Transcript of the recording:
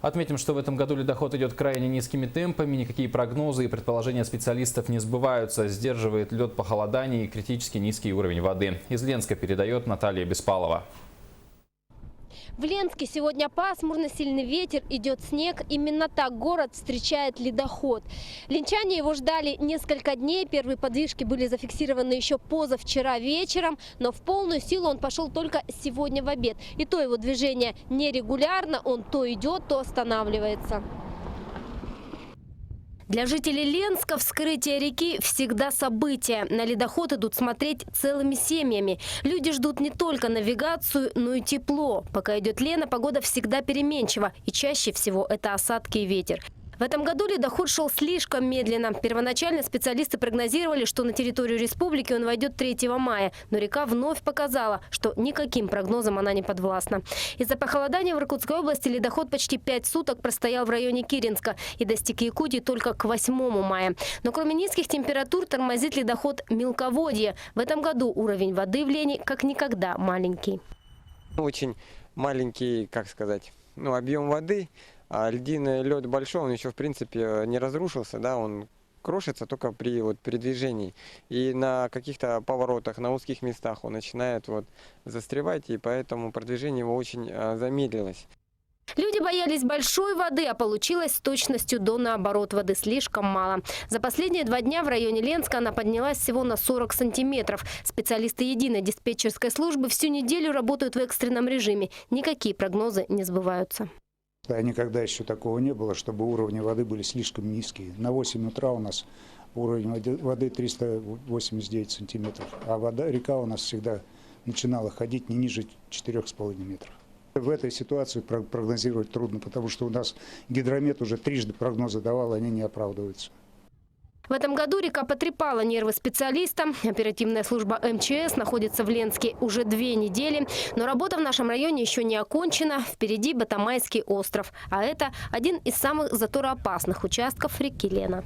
Отметим, что в этом году ледоход идет крайне низкими темпами. Никакие прогнозы и предположения специалистов не сбываются. Сдерживает лед похолодания и критически низкий уровень воды. Из Ленска передает Наталья Беспалова. В Ленске сегодня пасмурно, сильный ветер, идет снег. Именно так город встречает ледоход. Ленчане его ждали несколько дней. Первые подвижки были зафиксированы еще позавчера вечером. Но в полную силу он пошел только сегодня в обед. И то его движение нерегулярно. Он то идет, то останавливается. Для жителей Ленска вскрытие реки всегда событие. На ледоход идут смотреть целыми семьями. Люди ждут не только навигацию, но и тепло. Пока идет Лена, погода всегда переменчива. И чаще всего это осадки и ветер. В этом году ледоход шел слишком медленно. Первоначально специалисты прогнозировали, что на территорию республики он войдет 3 мая. Но река вновь показала, что никаким прогнозам она не подвластна. Из-за похолодания в Иркутской области ледоход почти 5 суток простоял в районе Киренска и достиг Якутии только к 8 мая. Но кроме низких температур тормозит ледоход мелководье. В этом году уровень воды в Лене как никогда маленький. Очень маленький, как сказать, объем воды. А льдиный лед большой, он еще в принципе не разрушился, да, он крошится только при движении. И на каких-то поворотах, на узких местах он начинает застревать, и поэтому продвижение его очень замедлилось. Люди боялись большой воды, а получилось с точностью до наоборот. Воды слишком мало. За последние 2 дня в районе Ленска она поднялась всего на 40 сантиметров. Специалисты единой диспетчерской службы всю неделю работают в экстренном режиме. Никакие прогнозы не сбываются. Никогда еще такого не было, чтобы уровни воды были слишком низкие. На 8 утра у нас уровень воды 389 сантиметров, а река у нас всегда начинала ходить не ниже 4,5 метров. В этой ситуации прогнозировать трудно, потому что у нас гидромет уже трижды прогнозы давал, они не оправдываются. В этом году река потрепала нервы специалистам. Оперативная служба МЧС находится в Ленске уже 2 недели. Но работа в нашем районе еще не окончена. Впереди Батамайский остров. А это один из самых затороопасных участков реки Лена.